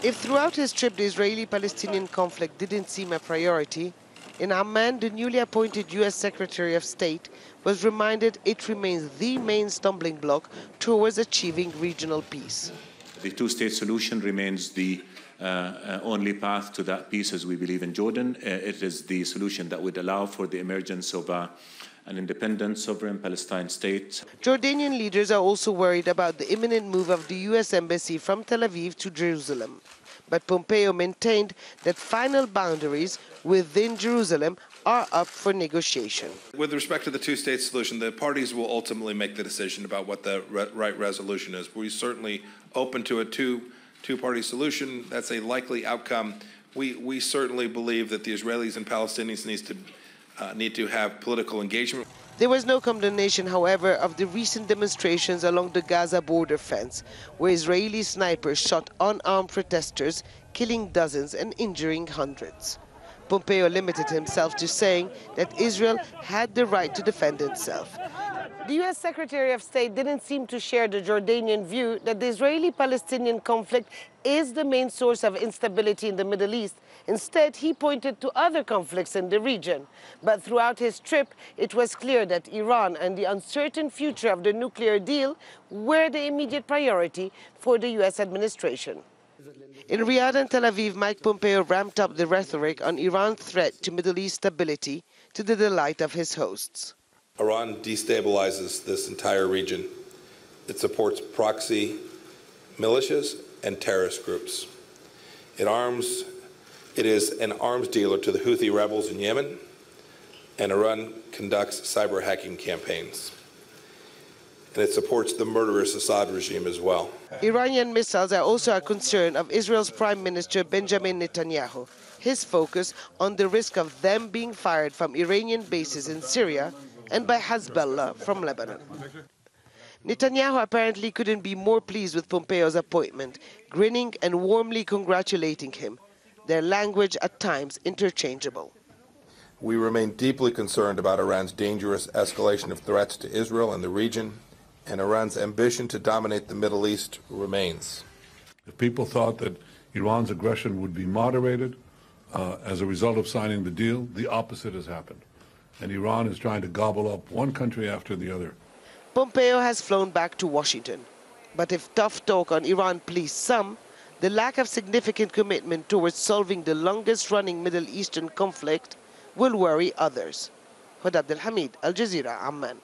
If throughout his trip the Israeli-Palestinian conflict didn't seem a priority, in Amman, the newly appointed U.S. Secretary of State was reminded it remains the main stumbling block towards achieving regional peace. The two-state solution remains the only path to that peace, as we believe in Jordan. It is the solution that would allow for the emergence of an independent, sovereign Palestine state. Jordanian leaders are also worried about the imminent move of the U.S. Embassy from Tel Aviv to Jerusalem. But Pompeo maintained that final boundaries within Jerusalem are up for negotiation. With respect to the two-state solution, the parties will ultimately make the decision about what the right resolution is. We're certainly open to a two-party solution. That's a likely outcome. We certainly believe that the Israelis and Palestinians need to have political engagement. There was no condemnation, however, of the recent demonstrations along the Gaza border fence, where Israeli snipers shot unarmed protesters, killing dozens and injuring hundreds. Pompeo limited himself to saying that Israel had the right to defend itself. The U.S. Secretary of State didn't seem to share the Jordanian view that the Israeli-Palestinian conflict is the main source of instability in the Middle East. Instead, he pointed to other conflicts in the region. But throughout his trip, it was clear that Iran and the uncertain future of the nuclear deal were the immediate priority for the U.S. administration. In Riyadh and Tel Aviv, Mike Pompeo ramped up the rhetoric on Iran's threat to Middle East stability, to the delight of his hosts. Iran destabilizes this entire region. It supports proxy militias and terrorist groups. It is an arms dealer to the Houthi rebels in Yemen, and Iran conducts cyber hacking campaigns. And it supports the murderous Assad regime as well. Iranian missiles are also a concern of Israel's Prime Minister Benjamin Netanyahu. His focus on the risk of them being fired from Iranian bases in Syria and by Hezbollah from Lebanon. Netanyahu apparently couldn't be more pleased with Pompeo's appointment, grinning and warmly congratulating him, their language at times interchangeable. We remain deeply concerned about Iran's dangerous escalation of threats to Israel and the region, and Iran's ambition to dominate the Middle East remains. If people thought that Iran's aggression would be moderated as a result of signing the deal, the opposite has happened. And Iran is trying to gobble up one country after the other. Pompeo has flown back to Washington. But if tough talk on Iran pleased some, the lack of significant commitment towards solving the longest-running Middle Eastern conflict will worry others. Hoda Abdel-Hamid, Al Jazeera, Amman.